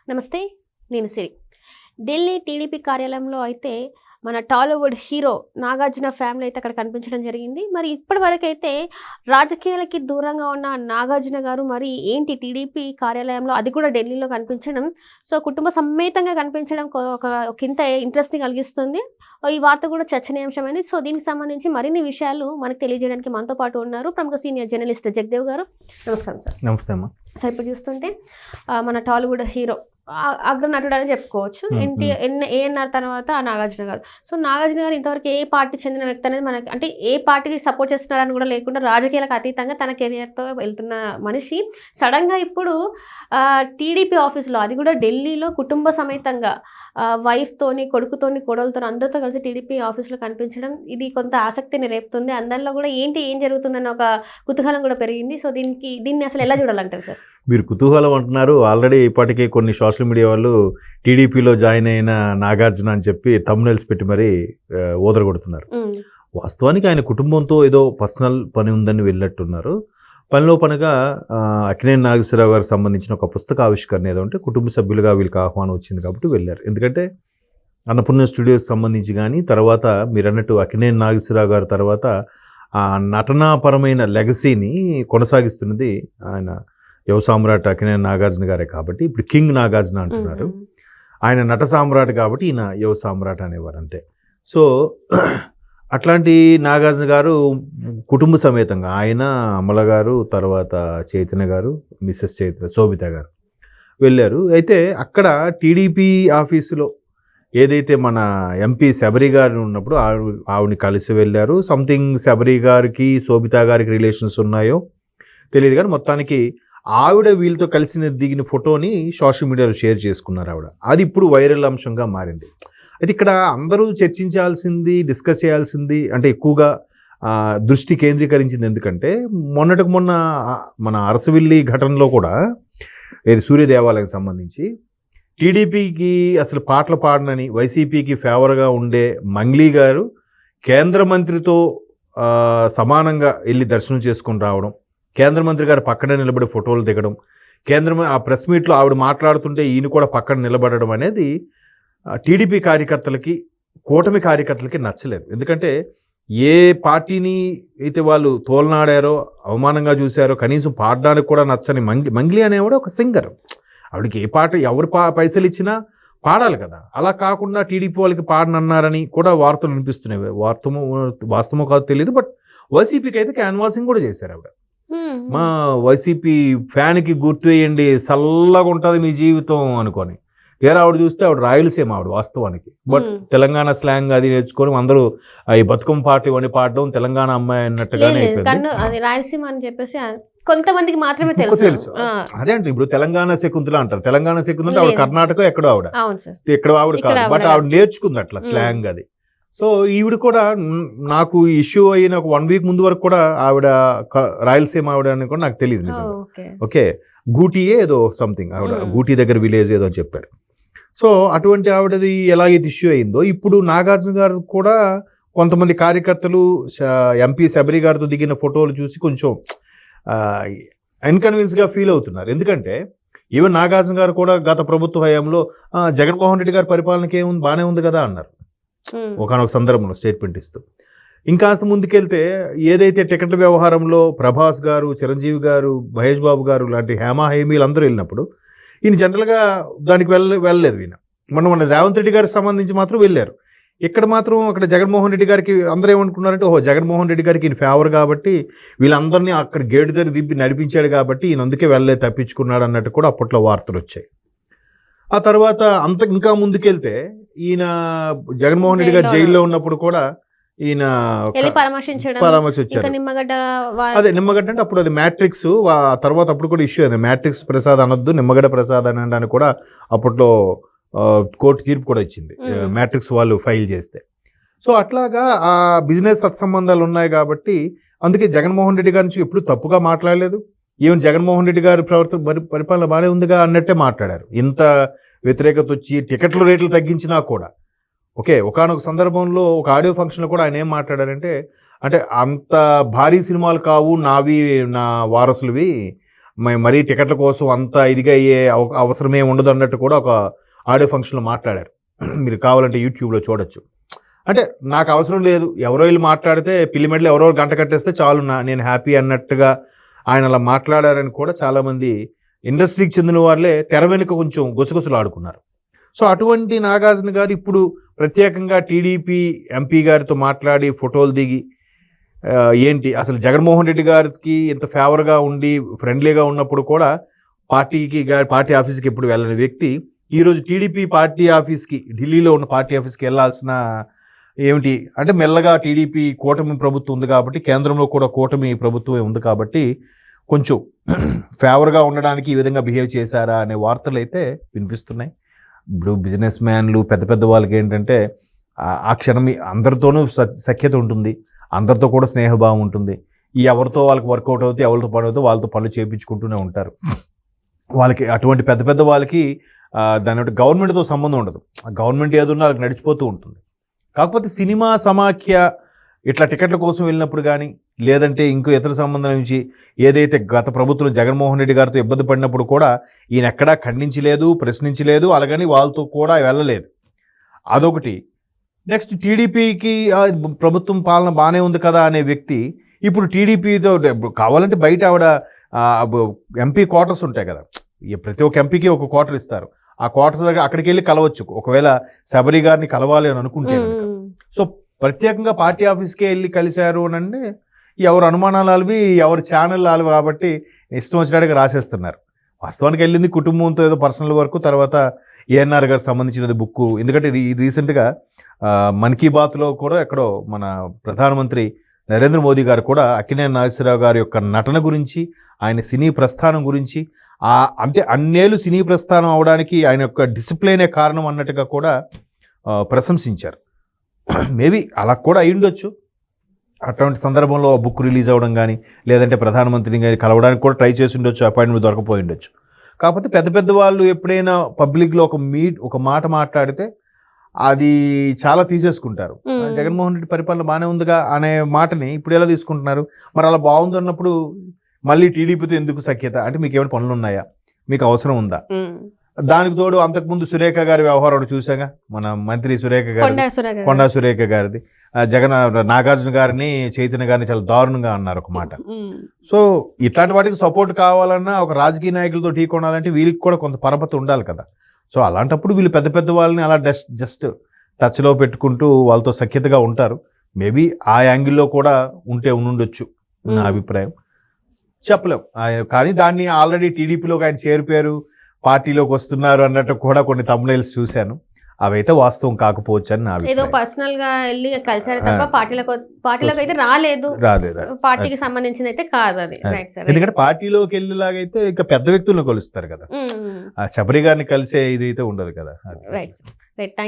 నమస్తే. నేను సిరి. ఢిల్లీ టీడీపీ కార్యాలయంలో అయితే మన టాలీవుడ్ హీరో 'నాగార్జున' ఫ్యామిలీ అయితే అక్కడ కనిపించడం జరిగింది. మరి ఇప్పటివరకైతే రాజకీయాలకి దూరంగా ఉన్న 'నాగార్జున' గారు మరి ఏంటి టీడీపీ కార్యాలయంలో అది కూడా ఢిల్లీలో కనిపించడం, సో కుటుంబ సమేతంగా కనిపించడం ఒకంత ఇంట్రెస్టింగ్ కలిగిస్తుంది. ఈ వార్త కూడా చర్చనీయాంశమైంది. సో దీనికి సంబంధించి మరిన్ని విషయాలు మనకు తెలియజేయడానికి మనతో పాటు ఉన్నారు ప్రముఖ సీనియర్ జర్నలిస్ట్ జగదేవ్ గారు. నమస్కారం సార్. నమస్తే అమ్మా. సార్, ఇప్పుడు చూస్తుంటే మన టాలీవుడ్ హీరో అగ్ర నటుడు అని చెప్పుకోవచ్చు. ఏఎన్ఆర్ తర్వాత నాగార్జున గారు. సో నాగార్జున గారు ఇంతవరకు ఏ పార్టీ చెందిన వ్యక్తి అనేది మనకి, అంటే ఏ పార్టీకి సపోర్ట్ చేస్తున్నారని కూడా లేకుండా రాజకీయాలకు అతీతంగా తన కెరియర్తో వెళ్తున్న మనిషి సడన్గా ఇప్పుడు టీడీపీ ఆఫీసులో, అది కూడా ఢిల్లీలో కుటుంబ సమేతంగా వైఫ్తోని, కొడుకుతోని, కోడలతో అందరితో కలిసి టీడీపీ ఆఫీసులో కనిపించడం ఇది కొంత ఆసక్తిని రేపుతుంది. అందరిలో కూడా ఏం జరుగుతుందన్న ఒక కుతూహలం కూడా పెరిగింది. సో దీన్ని అసలు ఎలా చూడాలంటారు సార్? మీరు కుతూహలం అంటున్నారు. ఆల్రెడీ ఇప్పటికే కొన్ని సోషల్ మీడియా వాళ్ళు టీడీపీలో జాయిన్ అయిన నాగార్జున అని చెప్పి థంబ్నెయిల్స్ పెట్టి మరీ ఓదరగొడుతున్నారు. వాస్తవానికి ఆయన కుటుంబంతో ఏదో పర్సనల్ పని ఉందని వెళ్ళినట్టున్నారు. పనిలో పనిగా అక్కినేని నాగేశ్వరరావు గారికి సంబంధించిన ఒక పుస్తక ఆవిష్కరణ ఏదో ఉంటే కుటుంబ సభ్యులుగా వీళ్ళకి ఆహ్వానం వచ్చింది కాబట్టి వెళ్ళారు. ఎందుకంటే అన్నపూర్ణ స్టూడియోస్ సంబంధించి కానీ, తర్వాత మీరు అన్నట్టు అక్కినేని నాగేశ్వరరావు గారి తర్వాత ఆ నటనాపరమైన లెగసీని కొనసాగిస్తున్నది ఆయన యువ సామ్రాట్ అక్కినేని నాగార్జున గారే కాబట్టి ఇప్పుడు కింగ్ నాగార్జున అంటున్నారు. ఆయన నట సామ్రాట్ కాబట్టి ఈయన యువ సామ్రాట్ అనేవారు అంతే. సో అట్లాంటి నాగార్జున గారు కుటుంబ సమేతంగా ఆయన, అమల గారు, తర్వాత చైతన్య గారు, మిస్సెస్ చైతన్య, శోభిత గారు వెళ్ళారు. అయితే అక్కడ టీడీపీ ఆఫీసులో ఏదైతే మన ఎంపీ శబరి గారు ఉన్నప్పుడు ఆవిడని కలిసి వెళ్ళారు. సంథింగ్ శబరి గారికి శోభిత గారికి రిలేషన్స్ ఉన్నాయో తెలియదు కానీ మొత్తానికి ఆవిడ వీళ్ళతో కలిసి దిగిన ఫోటోని సోషల్ మీడియాలో షేర్ చేసుకున్నారు ఆవిడ. అది ఇప్పుడు వైరల్ అంశంగా మారింది. అయితే ఇక్కడ అందరూ చర్చించాల్సింది, డిస్కస్ చేయాల్సింది, అంటే ఎక్కువగా దృష్టి కేంద్రీకరించింది ఎందుకంటే మొన్నటికి మొన్న మన అరసవిల్లి ఘటనలో కూడా ఏది సూర్య దేవాలయం సంబంధించి టీడీపీకి అసలు పాటలు పాడనని వైసీపీకి ఫేవర్గా ఉండే మంగ్లీ గారు కేంద్ర మంత్రితో సమానంగా వెళ్ళి దర్శనం చేసుకొని రావడం, కేంద్ర మంత్రి గారు పక్కన నిలబడి ఫోటోలు దిగడం, ఆ ప్రెస్ మీట్లో ఆవిడ మాట్లాడుతుంటే ఈయన కూడా పక్కన నిలబడడం అనేది టీడీపీ కార్యకర్తలకి, కూటమి కార్యకర్తలకి నచ్చలేదు. ఎందుకంటే ఏ పార్టీని అయితే వాళ్ళు తోలనాడారో, అవమానంగా చూశారో, కనీసం పాడడానికి కూడా నచ్చని మంగ్లీ అనేవాడు ఒక సింగర్. ఆవిడకి ఏ పాట ఎవరు పైసలు ఇచ్చినా పాడాలి కదా. అలా కాకుండా టీడీపీ వాళ్ళకి పాడనన్నారని కూడా వార్తలు వినిపిస్తున్నాయి. వాస్తవమో కాదు తెలియదు. బట్ వైసీపీకి అయితే క్యాన్వాసింగ్ కూడా చేశారు ఆవిడ. మా వైసీపీ ఫ్యాన్కి గుర్తు వేయండి, చల్లగా ఉంటుంది మీ జీవితం అనుకొని. వేరే ఆవిడ చూస్తే ఆవిడ రాయలసీమ ఆవిడ వాస్తవానికి. బట్ తెలంగాణ స్లాంగ్ అది నేర్చుకొని అందరూ ఈ బతుకమ్మ పాట ఇవన్నీ పాడడం తెలంగాణ అమ్మాయి అన్నట్టుగానే రాయలసీమ అని చెప్పేసి కొంతమందికి మాత్రమే తెలుసు. అదే అంటే ఇప్పుడు తెలంగాణ శకుంతల అంటారు. తెలంగాణ శకుంతల ఆవిడ కర్ణాటక ఎక్కడో ఆవిడ, ఇక్కడ ఆవిడ కాదు. బట్ ఆవిడ నేర్చుకుంది అట్లా స్లాంగ్ అది. సో ఈవిడ కూడా నాకు ఇష్యూ అయిన ఒక 1 వీక్ ముందు వరకు కూడా ఆవిడ రాయలసీమ ఆవిడ అని కూడా నాకు తెలియదు నిజంగా. ఓకే, గూటీయే ఏదో సంథింగ్ ఆవిడ, గూటీ దగ్గర విలేజ్ ఏదో అని చెప్పారు. సో అటువంటి ఆవిడది ఎలాగైతే ఇష్యూ అయిందో ఇప్పుడు నాగార్జున గారు కూడా కొంతమంది కార్యకర్తలు ఎంపీ శబరి గారితో దిగిన ఫోటోలు చూసి కొంచెం ఇన్కన్వీనియన్స్గా ఫీల్ అవుతున్నారు. ఎందుకంటే ఈవెన్ నాగార్జున గారు కూడా గత ప్రభుత్వ హయాంలో జగన్మోహన్ రెడ్డి గారి పరిపాలనకి ఏముంది, బాగానే ఉంది కదా అన్నారు ఒకనొక సందర్భంలో స్టేట్మెంట్ ఇస్తూ. ఇంకాస్త ముందుకెళ్తే ఏదైతే టికెట్ల వ్యవహారంలో ప్రభాస్ గారు, చిరంజీవి గారు, మహేష్ బాబు గారు లాంటి హేమీలు అందరూ వెళ్ళినప్పుడు ఈయన జనరల్గా దానికి వెళ్ళలేదు. ఈయన మన రేవంత్ రెడ్డి గారికి సంబంధించి మాత్రం వెళ్ళారు. ఇక్కడ మాత్రం అక్కడ జగన్మోహన్ రెడ్డి గారికి అందరూ ఏమనుకున్నారంటే, ఓహో జగన్మోహన్ రెడ్డి గారికి ఈయన ఫేవర్ కాబట్టి వీళ్ళందరినీ అక్కడ గేటు దగ్గర దింపి నడిపించాడు కాబట్టి ఈయన అందుకే వెళ్ళలేదు, తప్పించుకున్నాడు అన్నట్టు కూడా అప్పట్లో వార్తలు వచ్చాయి. ఆ తర్వాత ఇంకా ముందుకెళ్తే ఈయన జగన్మోహన్ రెడ్డి గారు జైల్లో ఉన్నప్పుడు కూడా ఈయన పరామర్శించారు. అదే నిమ్మగడ్డ అంటే అప్పుడు అది మ్యాట్రిక్స్, తర్వాత అప్పుడు కూడా ఇష్యూ అయింది. మ్యాట్రిక్స్ ప్రసాద్ అనొద్దు, నిమ్మగడ్డ ప్రసాద్ అని కూడా అప్పట్లో కోర్టు తీర్పు కూడా ఇచ్చింది మ్యాట్రిక్స్ వాళ్ళు ఫైల్ చేస్తే. సో అట్లాగా ఆ బిజినెస్ సత్సంబంధాలు ఉన్నాయి కాబట్టి అందుకే జగన్మోహన్ రెడ్డి గారి నుంచి ఎప్పుడు తప్పుగా మాట్లాడలేదు. ఈవెన్ జగన్మోహన్ రెడ్డి గారి పరిపాలన బాగానే ఉందిగా అన్నట్టే మాట్లాడారు. ఇంత వ్యతిరేకత వచ్చి టికెట్ల రేట్లు తగ్గించినా కూడా. ఓకే, ఒకానొక సందర్భంలో ఒక ఆడియో ఫంక్షన్లో కూడా ఆయన ఏం మాట్లాడారంటే, అంటే అంత భారీ సినిమాలు కావు నావి, నా వారసులవి, మరీ టికెట్ల కోసం అంత ఇదిగా అయ్యే అవసరమే ఉండదు అన్నట్టు కూడా ఒక ఆడియో ఫంక్షన్లో మాట్లాడారు. మీరు కావాలంటే యూట్యూబ్లో చూడొచ్చు. అంటే నాకు అవసరం లేదు, ఎవరో వీళ్ళు మాట్లాడితే పిల్లిమెడలు ఎవరో గంట కట్టేస్తే చాలు నేను హ్యాపీ అన్నట్టుగా ఆయన అలా మాట్లాడారని కూడా చాలామంది ఇండస్ట్రీకి చెందిన వాళ్ళే తెర వెనుక కొంచెం గుసగుసలు ఆడుకున్నారు. సో అటువంటి నాగార్జున గారు ఇప్పుడు ప్రత్యేకంగా టీడీపీ ఎంపీ గారితో మాట్లాడి ఫోటోలు దిగి ఏంటి అసలు జగన్మోహన్ రెడ్డి గారికి ఇంత ఫేవర్గా ఉండి ఫ్రెండ్లీగా ఉన్నప్పుడు కూడా పార్టీ ఆఫీస్కి ఎప్పుడు వెళ్ళని వ్యక్తి ఈరోజు టీడీపీ పార్టీ ఆఫీస్కి, ఢిల్లీలో ఉన్న పార్టీ ఆఫీస్కి వెళ్ళాల్సిన ఏమిటి అంటే మెల్లగా టీడీపీ కూటమి ప్రభుత్వం ఉంది కాబట్టి, కేంద్రంలో కూడా కూటమి ప్రభుత్వమే ఉంది కాబట్టి కొంచెం ఫేవర్గా ఉండడానికి ఈ విధంగా బిహేవ్ చేశారా అనే వార్తలు అయితే వినిపిస్తున్నాయి. ఇప్పుడు బిజినెస్ మ్యాన్లు పెద్ద పెద్ద వాళ్ళకి ఏంటంటే ఆ క్షణం అందరితోనూ సఖ్యత ఉంటుంది, అందరితో కూడా స్నేహభావం ఉంటుంది. ఎవరితో వాళ్ళకి వర్కౌట్ అవుతే ఎవరితో పని అవుతే వాళ్ళతో పనులు చేయించుకుంటూనే ఉంటారు. వాళ్ళకి అటువంటి పెద్ద పెద్ద వాళ్ళకి దాని గవర్నమెంట్తో సంబంధం ఉండదు, గవర్నమెంట్ ఏదున్నా వాళ్ళకి నడిచిపోతూ ఉంటుంది. కాకపోతే సినిమా సమాఖ్య ఇట్లా టికెట్ల కోసం వెళ్ళినప్పుడు కానీ లేదంటే ఇంకో ఇతర సంబంధం నుంచి ఏదైతే గత ప్రభుత్వం జగన్మోహన్ రెడ్డి గారితో ఇబ్బంది పడినప్పుడు కూడా ఈయన ఎక్కడా ఖండించలేదు, ప్రశ్నించలేదు, అలాగని వాళ్ళతో కూడా వెళ్ళలేదు. అదొకటి. నెక్స్ట్ టీడీపీకి ప్రభుత్వం పాలన బాగానే ఉంది కదా అనే వ్యక్తి ఇప్పుడు టీడీపీతో కావాలంటే బయట ఆవిడ ఎంపీ క్వార్టర్స్ ఉంటాయి కదా, ప్రతి ఒక్క ఎంపీకి ఒక క్వార్టర్ ఇస్తారు. ఆ క్వార్టర్స్ దగ్గర అక్కడికి వెళ్ళి కలవచ్చు ఒకవేళ శబరి గారిని కలవాలి అని అనుకుంటే. సో ప్రత్యేకంగా పార్టీ ఆఫీస్కే వెళ్ళి కలిశారు అని అంటే ఎవరు అనుమానాలు అవి ఎవరు ఛానల్ అవి కాబట్టి ఇష్టం వచ్చినట్టుగా రాసేస్తున్నారు. వాస్తవానికి వెళ్ళింది కుటుంబంతో ఏదో పర్సనల్ వరకు, తర్వాత ఏఎన్ఆర్ గారికి సంబంధించినది బుక్. ఎందుకంటే రీసెంట్గా మన్ కీ బాత్లో కూడా ఎక్కడో మన ప్రధానమంత్రి నరేంద్ర మోదీ గారు కూడా అక్కినేని నాగేశ్వరరావు గారి యొక్క నటన గురించి, ఆయన సినీ ప్రస్థానం గురించి, అంటే అన్నేళ్ళు సినీ ప్రస్థానం అవడానికి ఆయన యొక్క డిసిప్లినే కారణం అన్నట్టుగా కూడా ప్రశంసించారు. మేబీ అలా కూడా అయి ఉండొచ్చు. అటువంటి సందర్భంలో బుక్ రిలీజ్ అవ్వడం కానీ లేదంటే ప్రధానమంత్రిని కానీ కలవడానికి కూడా ట్రై చేసి ఉండొచ్చు, అపాయింట్మెంట్ దొరకపోయి ఉండొచ్చు. కాకపోతే పెద్ద పెద్ద వాళ్ళు ఎప్పుడైనా పబ్లిక్లో ఒక మాట మాట్లాడితే అది చాలా తీసేసుకుంటారు. జగన్మోహన్ రెడ్డి పరిపాలన బాగానే ఉందిగా అనే మాటని ఇప్పుడు ఎలా తీసుకుంటున్నారు? మరి అలా బాగుంది అన్నప్పుడు మళ్ళీ టీడీపీతో ఎందుకు సఖ్యత? అంటే మీకు ఏమైనా పనులు ఉన్నాయా, మీకు అవసరం ఉందా? దానికి తోడు అంతకుముందు సురేఖ గారి వ్యవహారం చూసాగా, మన మంత్రి సురేఖ గారి, కొండా సురేఖ గారిది, నాగార్జున గారిని చైతన్య గారిని చాలా దారుణంగా అన్నారు ఒక మాట. సో ఇట్లాంటి వాటికి సపోర్ట్ కావాలన్నా ఒక రాజకీయ నాయకులతో ఢీ కొనాలంటే వీళ్ళకి కూడా కొంత పరపతి ఉండాలి కదా. సో అలాంటప్పుడు వీళ్ళు పెద్ద పెద్ద వాళ్ళని అలా జస్ట్ టచ్లో పెట్టుకుంటూ వాళ్ళతో సఖ్యతగా ఉంటారు. మేబీ ఆ యాంగిల్లో కూడా ఉండొచ్చు నా అభిప్రాయం, చెప్పలేం. కానీ దాన్ని ఆల్రెడీ టీడీపీలోకి ఆయన చేరిపోయారు, పార్టీలోకి వస్తున్నారు అన్నట్టు కూడా కొన్ని thumbnails చూశాను. అవైతే వాస్తవం కాకపోవచ్చు అని నా అభిప్రాయం. ఏదో పర్సనల్ గా వెళ్ళి కలిసారు తప్ప పార్టీలోకి అయితే రాలేదు, పార్టీకి సంబంధించింది అయితే కాదు అది. ఎందుకంటే పార్టీలోకి వెళ్ళేలాగైతే ఇంకా పెద్ద వ్యక్తులను కలుస్తారు కదా, శబరి గారిని కలిసే ఇది అయితే ఉండదు కదా. రైట్.